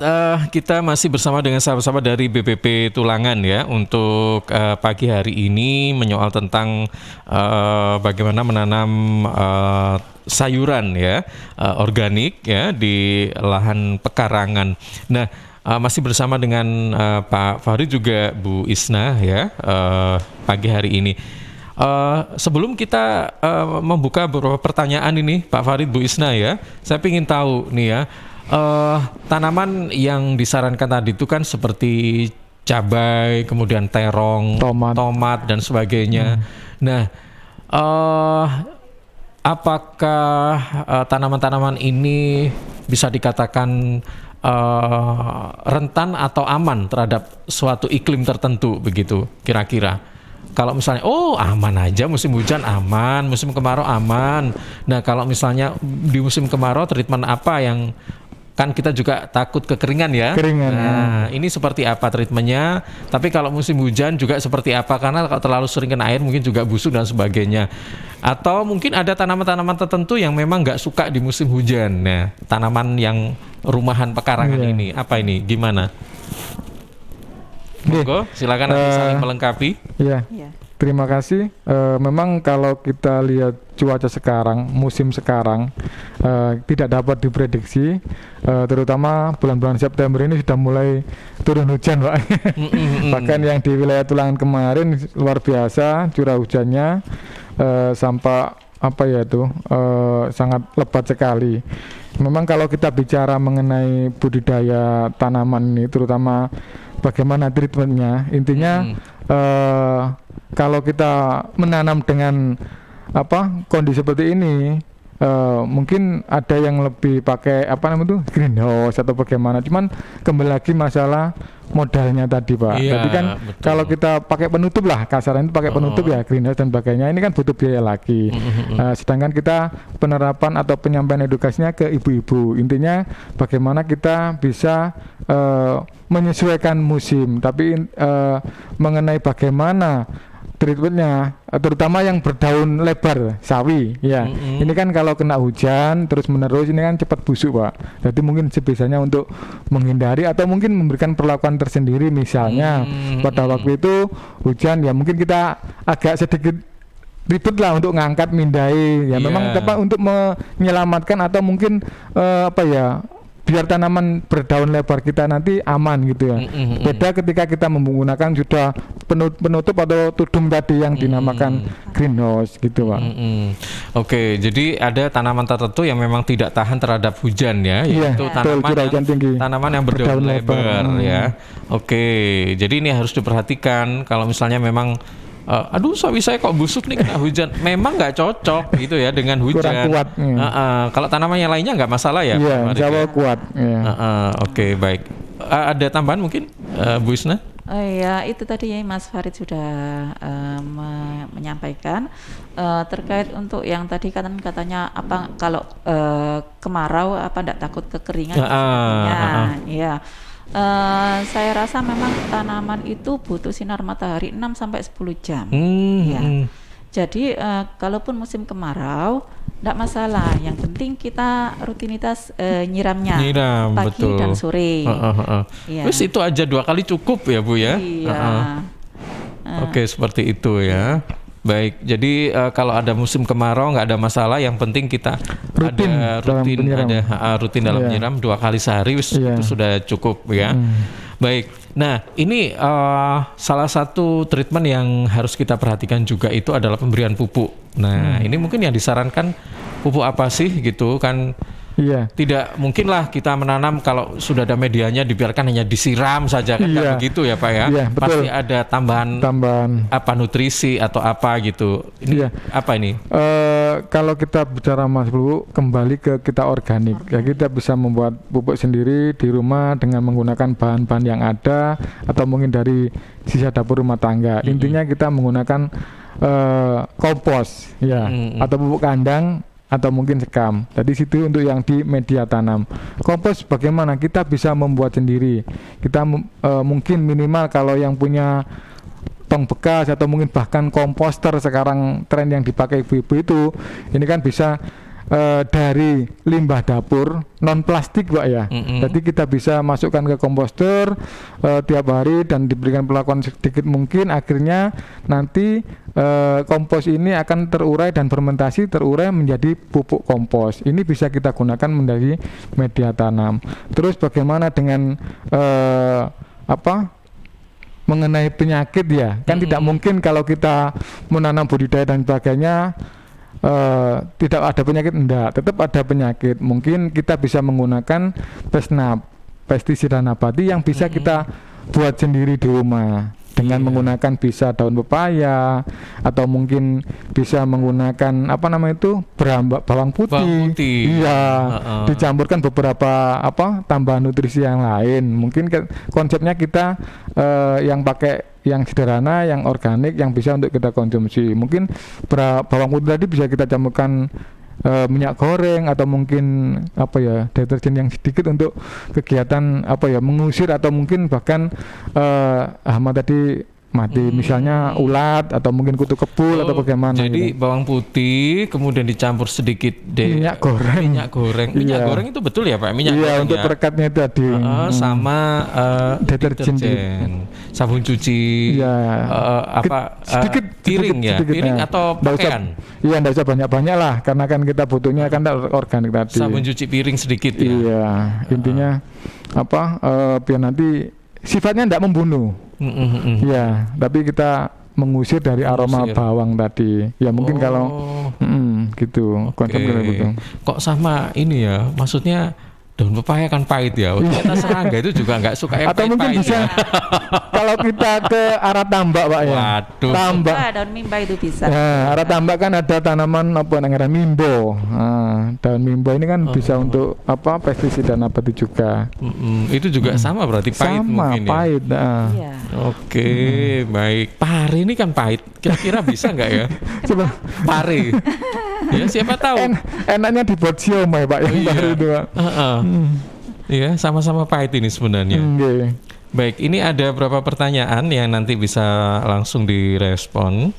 kita masih bersama dengan sahabat-sahabat dari BPP Tulangan ya untuk pagi hari ini menyoal tentang bagaimana menanam sayuran ya organik ya di lahan pekarangan. Nah, masih bersama dengan Pak Fahri juga Bu Isna ya pagi hari ini. Sebelum kita membuka beberapa pertanyaan ini, Pak Farid, Bu Isna ya, saya ingin tahu nih ya, tanaman yang disarankan tadi itu kan seperti cabai, kemudian terong, tomat dan sebagainya. Nah, apakah tanaman-tanaman ini bisa dikatakan rentan atau aman terhadap suatu iklim tertentu begitu kira-kira? Kalau misalnya aman aja, musim hujan aman, musim kemarau aman. Nah kalau misalnya di musim kemarau treatment apa yang, kan kita juga takut kekeringan ya. Nah ini seperti apa treatmentnya? Tapi kalau musim hujan juga seperti apa? Karena kalau terlalu sering kena air mungkin juga busuk dan sebagainya. Atau mungkin ada tanaman-tanaman tertentu yang memang nggak suka di musim hujan. Nah tanaman yang rumahan pekarangan ini apa ini? Gimana? Monggo, silakan nanti saling melengkapi. Iya. Terima kasih. Memang kalau kita lihat cuaca sekarang, musim sekarang tidak dapat diprediksi. Terutama bulan-bulan September ini sudah mulai turun hujan, Pak. Bahkan yang di wilayah Tulangan kemarin luar biasa curah hujannya sampai sangat lebat sekali. Memang kalau kita bicara mengenai budidaya tanaman ini, terutama bagaimana treatmentnya, intinya kalau kita menanam dengan kondisi seperti ini, mungkin ada yang lebih pakai greenhouse atau bagaimana. Cuman kembali lagi masalah modalnya tadi, Pak. Jadi kan betul. Kalau kita pakai penutup lah, kasarannya itu pakai penutup ya, greenhouse dan sebagainya, ini kan butuh biaya lagi. Sedangkan kita penerapan atau penyampaian edukasinya ke ibu-ibu, intinya bagaimana kita bisa menyesuaikan musim, tapi mengenai bagaimana treatmentnya, terutama yang berdaun lebar, sawi ya. Ini kan kalau kena hujan terus menerus ini kan cepat busuk, Pak. Jadi mungkin sebisanya untuk menghindari atau mungkin memberikan perlakuan tersendiri, misalnya pada waktu itu hujan ya mungkin kita agak sedikit ribet lah untuk ngangkat, mindai ya. Memang untuk menyelamatkan atau mungkin biar tanaman berdaun lebar kita nanti aman gitu ya. Beda ketika kita menggunakan sudah penutup atau tudung tadi yang dinamakan greenhouse gitu, Pak. Oke, jadi ada tanaman tertentu yang memang tidak tahan terhadap hujan ya, yaitu tanaman yang berdaun lebar ya. Oke, jadi ini harus diperhatikan kalau misalnya memang sawi saya kok busuk nih kena hujan. Memang nggak cocok gitu ya dengan hujan. Kurang kuat. Kalau tanaman yang lainnya nggak masalah ya? Iya, Jawa kuat. Oke, baik. Ada tambahan mungkin, Bu Isna? Itu tadi ya Mas Farid sudah menyampaikan terkait untuk yang tadi katanya apa kalau kemarau apa enggak takut kekeringan. Saya rasa memang tanaman itu butuh sinar matahari 6-10 jam. Jadi kalaupun musim kemarau enggak masalah, yang penting kita rutinitas nyiram pagi betul. dan sore. Terus itu aja 2 kali cukup ya, Bu ya? Oke, seperti itu ya. Baik, jadi kalau ada musim kemarau nggak ada masalah, yang penting kita rutin dalam menyiram 2 kali sehari, itu sudah cukup ya. Baik, nah ini salah satu treatment yang harus kita perhatikan juga itu adalah pemberian pupuk. Nah ini mungkin yang disarankan pupuk apa sih gitu kan? Tidak mungkin lah kita menanam kalau sudah ada medianya dibiarkan hanya disiram saja kan, begitu ya Pak ya. Pasti ada tambahan apa nutrisi atau apa gitu. Ini apa ini? Kalau kita bicara Mas Bu, kembali ke kita organik. Ya kita bisa membuat pupuk sendiri di rumah dengan menggunakan bahan-bahan yang ada atau mungkin dari sisa dapur rumah tangga. Intinya kita menggunakan kompos atau pupuk kandang atau mungkin sekam. Jadi situ untuk yang di media tanam. Kompos bagaimana? Kita bisa membuat sendiri. Kita mungkin minimal kalau yang punya tong bekas atau mungkin bahkan komposter, sekarang tren yang dipakai ibu-ibu itu, ini kan bisa dari limbah dapur non plastik, Pak ya. Jadi kita bisa masukkan ke komposter tiap hari dan diberikan perlakuan sedikit mungkin, akhirnya nanti kompos ini akan terurai dan fermentasi terurai menjadi pupuk kompos. Ini bisa kita gunakan menjadi media tanam. Terus bagaimana dengan mengenai penyakit ya, kan tidak mungkin kalau kita menanam budidaya dan sebagainya tidak ada penyakit, enggak, tetap ada penyakit. Mungkin kita bisa menggunakan pestisida nabati yang bisa kita buat sendiri di rumah dengan menggunakan bisa daun pepaya atau mungkin bisa menggunakan bawang putih. Iya, dicampurkan beberapa tambahan nutrisi yang lain. Mungkin konsepnya kita yang pakai yang sederhana, yang organik, yang bisa untuk kita konsumsi. Mungkin bawang putih tadi bisa kita campurkan minyak goreng atau mungkin deterjen yang sedikit untuk kegiatan mengusir atau mungkin bahkan hama tadi mati, misalnya ulat atau mungkin kutu kebul atau bagaimana. Jadi bawang putih kemudian dicampur sedikit minyak goreng. Minyak goreng itu betul ya Pak? Minyak goreng untuk perekatnya itu tadi. Sama deterjen, sabun cuci, sedikit piring atau pakaian. Iya, enggak usah banyak-banyak lah, karena kan kita butuhnya kan organik tadi. Sabun cuci piring sedikit ya. Iya, intinya biar nanti sifatnya enggak membunuh. Ya, tapi kita mengusir dari aroma bawang tadi. Ya mungkin kalau gitu. Konsepnya gitu. Kok sama ini ya? Maksudnya daun pepaya kan pahit ya. Ternyata serangga itu juga nggak suka yang atau mungkin bisa kalau kita ke arah tambak Pak ya. Waduh. Tambak. Daun mimba itu bisa. Ya, arah tambak kan ada tanaman namanya mimbo. Daun mimbo ini kan bisa untuk pestisida nabati juga. Itu juga sama berarti pahit mungkin ya. Pahit. Iya. Oke, baik. Pare ini kan pahit. Kira-kira bisa nggak ya? Pare. Ya siapa tahu. Enaknya dibuat siomay Pak yang baru itu. Iya, sama-sama pahit ini sebenarnya. Baik, ini ada beberapa pertanyaan yang nanti bisa langsung direspon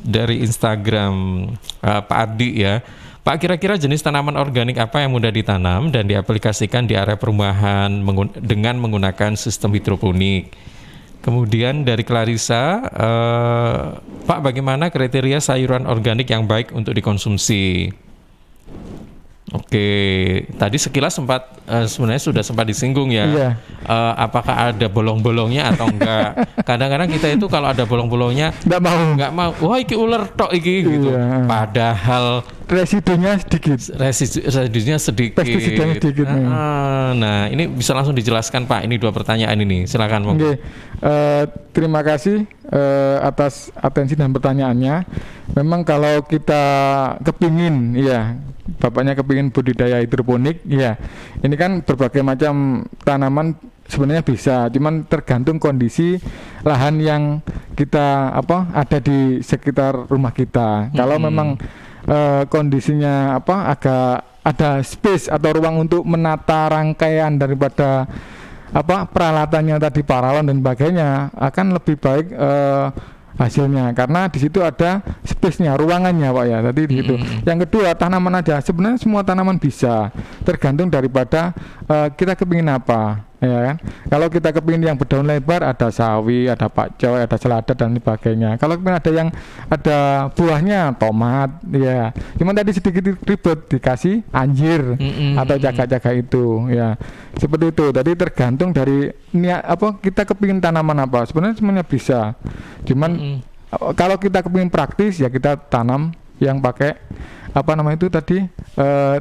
dari Instagram Pak Ardi ya. Pak, kira-kira jenis tanaman organik apa yang mudah ditanam dan diaplikasikan di area perumahan dengan menggunakan sistem hidroponik? Kemudian dari Clarissa, Pak, bagaimana kriteria sayuran organik yang baik untuk dikonsumsi? Oke, tadi sekilas sebenarnya sudah sempat disinggung ya. Iya. Apakah ada bolong-bolongnya atau enggak? Kadang-kadang kita itu kalau ada bolong-bolongnya nggak mau. Wah, iki ular tok iki gitu. Padahal residunya sedikit. Residunya sedikit. Pestisidanya sedikit. Nah, ini bisa langsung dijelaskan Pak. Ini 2 pertanyaan ini. Silakan. Terima kasih atas atensi dan pertanyaannya. Memang kalau kita kepingin, Bapaknya kepingin budidaya hidroponik, ini kan berbagai macam tanaman sebenarnya bisa, cuman tergantung kondisi lahan yang kita ada di sekitar rumah kita. Kalau memang kondisinya agak ada space atau ruang untuk menata rangkaian daripada peralatannya tadi, paralon dan sebagainya, akan lebih baik hasilnya, karena di situ ada space-nya, ruangannya Pak ya. Tadi di situ. Yang kedua, tanaman aja. Sebenarnya semua tanaman bisa, tergantung daripada kita kepingin apa, ya kan. Kalau kita kepingin yang berdaun lebar, ada sawi, ada pakcoy, ada selada dan sebagainya. Kalau kepingin ada yang ada buahnya, tomat, ya. Cuman tadi sedikit ribet, dikasih anjir atau jaga-jaga itu, ya. Seperti itu. Tadi tergantung dari niat kita kepingin tanaman apa. Sebenarnya semuanya bisa. Cuman kalau kita kepingin praktis, ya kita tanam yang pakai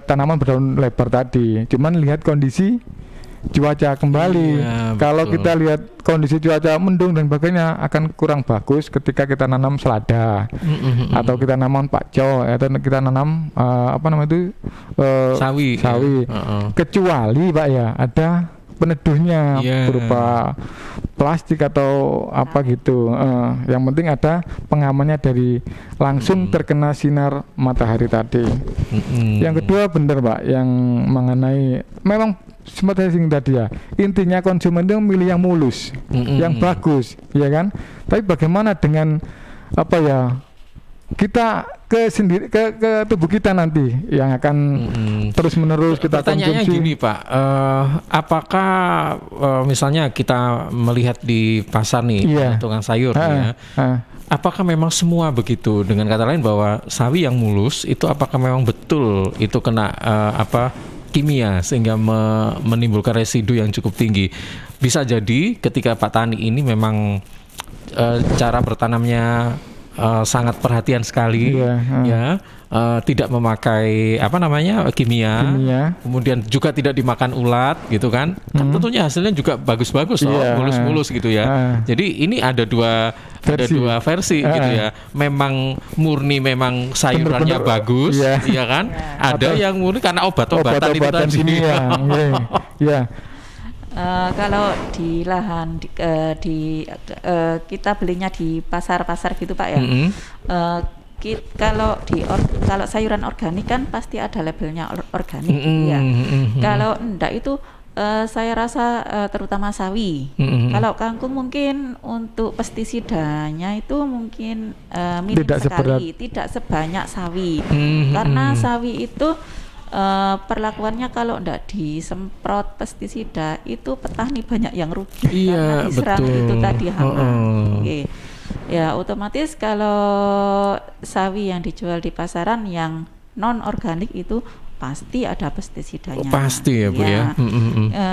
tanaman berdaun lebar tadi. Cuman lihat kondisi cuaca kembali. Kalau kita lihat kondisi cuaca mendung dan sebagainya, akan kurang bagus ketika kita nanam selada atau kita nanam pakcoy atau kita nanam sawi. Kecuali Pak ya ada peneduhnya berupa plastik atau gitu. Yang penting ada pengamannya dari langsung terkena sinar matahari tadi. Yang kedua benar Pak, yang mengenai memang sempat saya singgung tadi ya, intinya konsumen itu memilih yang mulus, yang bagus, ya kan. Tapi bagaimana dengan kita ke tubuh kita nanti yang akan terus menerus kita konsumsi. Pertanyaannya gini Pak, apakah misalnya kita melihat di pasar nih, tukang sayur apakah memang semua begitu? Dengan kata lain bahwa sawi yang mulus itu apakah memang betul itu kena kimia sehingga menimbulkan residu yang cukup tinggi? bisa jadi ketika Pak Tani ini memang cara bertanamnya sangat perhatian sekali, ya. Tidak memakai kimia, kemudian juga tidak dimakan ulat gitu kan, kan tentunya hasilnya juga bagus-bagus loh, mulus-mulus gitu ya. Jadi ini ada dua versi gitu ya. Memang murni memang sayurannya bagus, ya kan? Ada yang murni karena obat-obatan itu tadi. Kalau di lahan kita belinya di pasar-pasar gitu Pak ya. Kalau sayuran organik kan pasti ada labelnya organik ya. Kalau enggak itu saya rasa terutama sawi. Kalau kangkung mungkin untuk pestisidanya itu mungkin minim sekali, tidak sebanyak sawi. Karena sawi itu perlakuannya kalau enggak disemprot pestisida itu petani banyak yang rugi karena diserang itu tadi hama. Ya otomatis kalau sawi yang dijual di pasaran yang non organik itu pasti ada pestisidanya. Pasti ya Bu ya.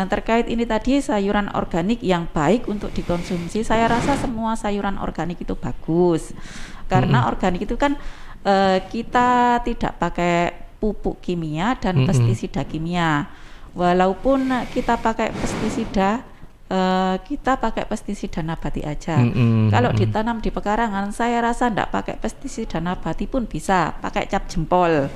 Terkait ini tadi sayuran organik yang baik untuk dikonsumsi, saya rasa semua sayuran organik itu bagus. Karena organik itu kan kita tidak pakai pupuk kimia dan pestisida kimia. Walaupun kita pakai pestisida, kita pakai pestisida nabati aja. Kalau ditanam di pekarangan, saya rasa enggak pakai pestisida nabati pun bisa, pakai cap jempol.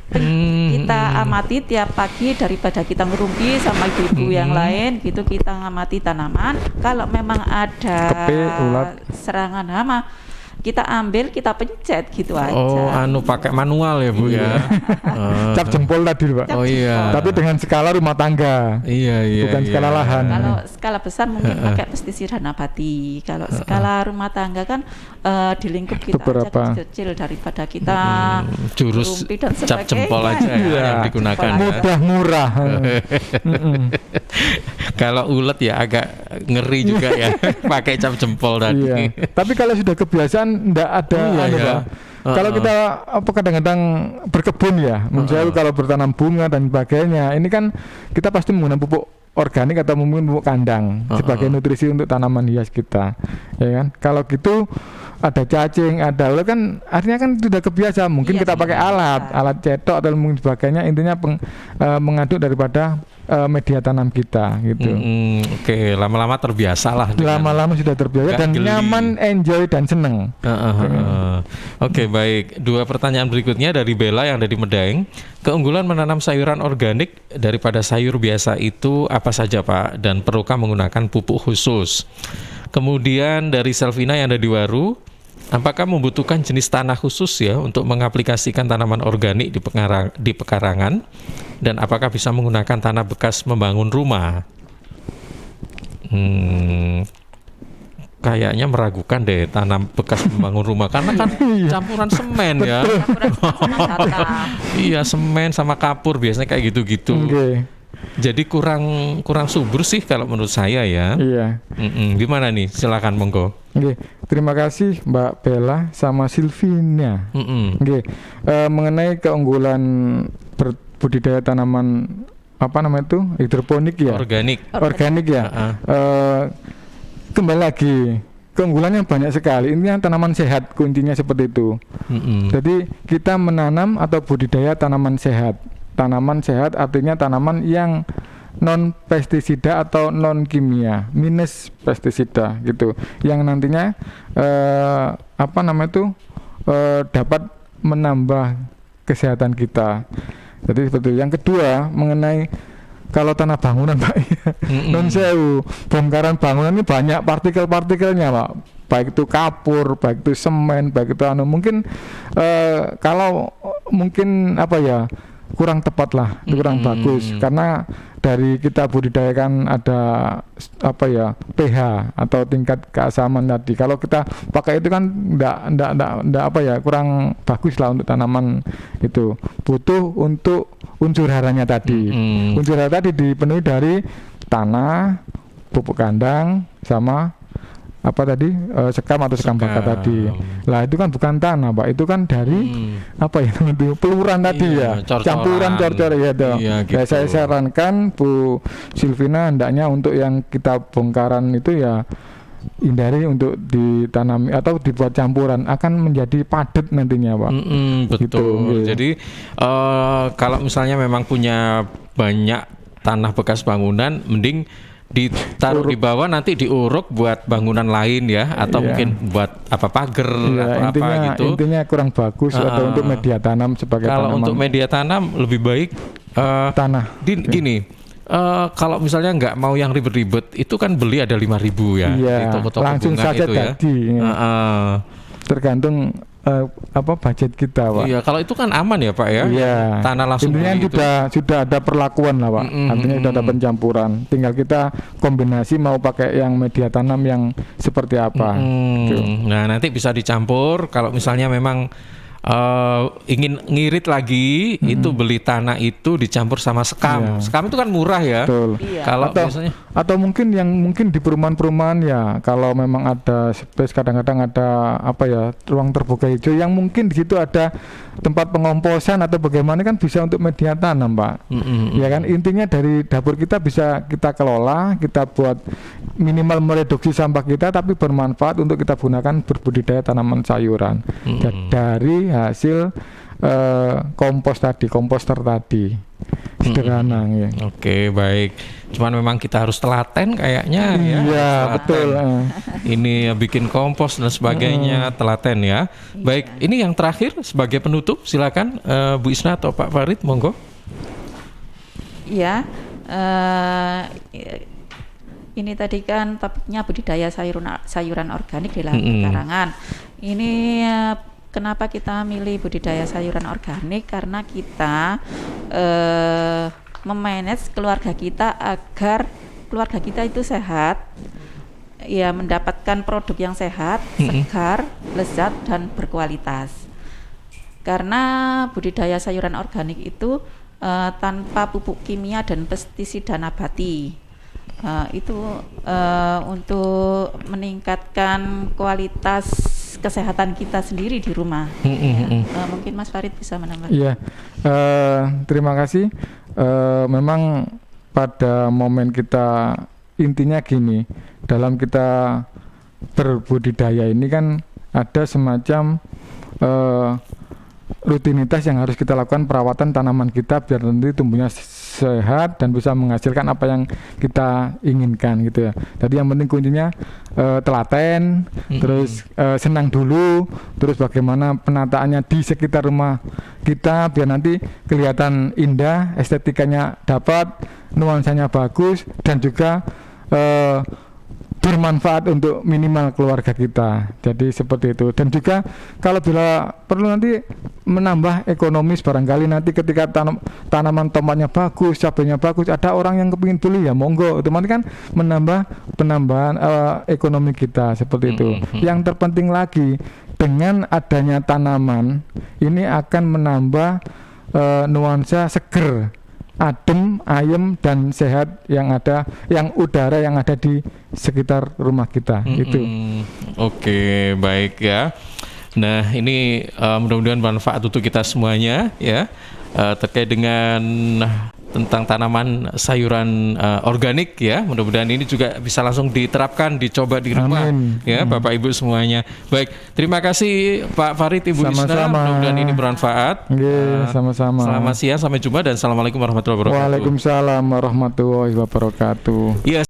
Kita amati tiap pagi daripada kita ngerumpi sama ibu-ibu yang lain gitu, kita ngamati tanaman. Kalau memang ada serangan hama, kita ambil, kita pencet gitu aja. Pakai manual ya Bu ya. Cap jempol tadi Pak. Tapi dengan skala rumah tangga. Bukan skala lahan. Kalau skala besar mungkin pakai pestisida nabati. Kalau skala rumah tangga kan di lingkup kita aja kecil daripada kita jurus cap jempol aja yang digunakan. Mudah murah. Kalau ulet ya agak ngeri juga ya pakai cap jempol tadi. Tapi kalau sudah kebiasaan enggak ada Pak. Kalau kita kadang-kadang berkebun ya, misalnya kalau bertanam bunga dan sebagainya, ini kan kita pasti menggunakan pupuk organik atau mungkin pupuk kandang sebagai nutrisi untuk tanaman hias kita, ya kan? Kalau gitu ada cacing, ada ulat kan artinya kan sudah kebiasa. Mungkin kita pakai alat cetok atau mungkin sebagainya, intinya mengaduk daripada media tanam kita gitu. Oke, lama-lama terbiasa lah. Lama-lama sudah terbiasa dan nyaman, enjoy dan seneng. Oke, baik. Dua pertanyaan berikutnya dari Bella yang ada di Medaeng. Keunggulan menanam sayuran organik daripada sayur biasa itu apa saja Pak? Dan perlukah menggunakan pupuk khusus? Kemudian dari Selvina yang ada di Waru, apakah membutuhkan jenis tanah khusus ya untuk mengaplikasikan tanaman organik di pekarangan? Dan apakah bisa menggunakan tanah bekas membangun rumah? Kayaknya meragukan deh tanah bekas membangun rumah karena kan campuran semen ya. Iya, semen sama kapur biasanya kayak gitu-gitu. Jadi kurang subur sih kalau menurut saya ya. Gimana nih? Silakan monggo. Terima kasih Mbak Bella sama Silvina. Mengenai keunggulan budidaya tanaman hidroponik ya, organik ya. Kembali lagi, keunggulannya banyak sekali. Intinya tanaman sehat, kuncinya seperti itu. Jadi kita menanam atau budidaya tanaman sehat. Tanaman sehat artinya tanaman yang non pestisida atau non kimia, minus pestisida gitu, yang nantinya dapat menambah kesehatan kita. Jadi seperti itu. Yang kedua mengenai kalau tanah bangunan Pak, non sewu, bongkaran bangunan ini banyak partikel-partikelnya Pak, baik itu kapur, baik itu semen, baik itu mungkin kalau mungkin kurang tepat lah, kurang bagus karena dari kita budidayakan ada pH atau tingkat keasaman tadi. Kalau kita pakai itu kan enggak kurang bagus lah untuk tanaman itu. Butuh untuk unsur haranya tadi. Unsur hara tadi dipenuhi dari tanah, pupuk kandang sama apa tadi sekam atau sekam bakar tadi. Lah itu kan bukan tanah, Pak. Itu kan dari apa ya itu peluran tadi ya. Campuran cor-cor ya toh. Iya, gitu. Saya sarankan Bu Silvina hendaknya untuk yang kita bongkaran itu ya hindari untuk ditanami atau dibuat campuran, akan menjadi padat nantinya, Pak. Betul. Gitu. Jadi kalau misalnya memang punya banyak tanah bekas bangunan, mending ditaruh di bawah, nanti diuruk buat bangunan lain ya, atau mungkin buat apa pagar atau intinya, apa gitu. Intinya kurang bagus atau untuk media tanam sebagai kalau tanaman. untuk media tanam lebih baik tanah. Gini. Kalau misalnya nggak mau yang ribet-ribet, itu kan beli ada 5.000 ya di toko-toko langsung bunga saja itu ya. jadi. Tergantung apa budget kita, Pak. Iya, kalau itu kan aman ya, Pak ya. Iya. Tanah langsung intinya beli sudah ada perlakuan lah, Pak. Artinya sudah ada pencampuran. Tinggal kita kombinasi mau pakai yang media tanam yang seperti apa. Gitu. Nah, nanti bisa dicampur. Kalau misalnya memang ingin ngirit lagi, itu beli tanah itu dicampur sama sekam. Iya. Sekam itu kan murah ya. Betul. Kalau misalnya atau mungkin yang mungkin di perumahan-perumahan ya, kalau memang ada space, kadang-kadang ada apa ya, ruang terbuka hijau yang mungkin di situ ada tempat pengomposan atau bagaimana, kan bisa untuk media tanam, Pak. Ya kan, intinya dari dapur kita bisa kita kelola, kita buat minimal mereduksi sampah kita, tapi bermanfaat untuk kita gunakan berbudidaya tanaman sayuran dari hasil komposter tadi. Sederhana ya. Oke, baik. Cuman memang kita harus telaten kayaknya ya. Iya, betul. Ini bikin kompos dan sebagainya, telaten ya. Baik, ini yang terakhir sebagai penutup, silakan Bu Isna atau Pak Farid, monggo. Iya. Ini tadi kan topiknya budidaya sayuran organik di lahan pekarangan. Ini kenapa kita milih budidaya sayuran organik? Karena kita memanage keluarga kita agar keluarga kita itu sehat, ya, mendapatkan produk yang sehat, segar, lezat, dan berkualitas. Karena budidaya sayuran organik itu tanpa pupuk kimia dan pestisida nabati. Itu untuk meningkatkan kualitas kesehatan kita sendiri di rumah. Mungkin Mas Farid bisa menambah. Iya, terima kasih. Memang pada momen kita, intinya gini, dalam kita berbudidaya ini kan ada semacam rutinitas yang harus kita lakukan, perawatan tanaman kita biar nanti tumbuhnya sehat dan bisa menghasilkan apa yang kita inginkan gitu ya. Jadi yang penting kuncinya telaten, terus senang dulu, terus bagaimana penataannya di sekitar rumah kita biar nanti kelihatan indah, estetikanya dapat, nuansanya bagus, dan juga bermanfaat untuk minimal keluarga kita. Jadi seperti itu. Dan juga kalau bila perlu nanti menambah ekonomis, barangkali nanti ketika tanaman tomatnya bagus, cabainya bagus, ada orang yang kepingin beli, ya monggo, otomatis kan menambah penambahan ekonomi kita seperti itu. Yang terpenting lagi, dengan adanya tanaman ini akan menambah nuansa seger, adem, ayem, dan sehat yang ada, yang udara yang ada di sekitar rumah kita. Itu. Oke, baik ya. Nah, ini mudah-mudahan manfaat untuk kita semuanya ya, terkait dengan tentang tanaman sayuran organik ya. Mudah-mudahan ini juga bisa langsung diterapkan, dicoba di rumah. Amin. Ya, Bapak Ibu semuanya. Baik, terima kasih Pak Farid, Ibu Isna. Mudah-mudahan ini bermanfaat. Sama-sama. Selamat siang, sampai jumpa, dan assalamualaikum warahmatullahi wabarakatuh. Waalaikumsalam warahmatullahi wabarakatuh. Iya.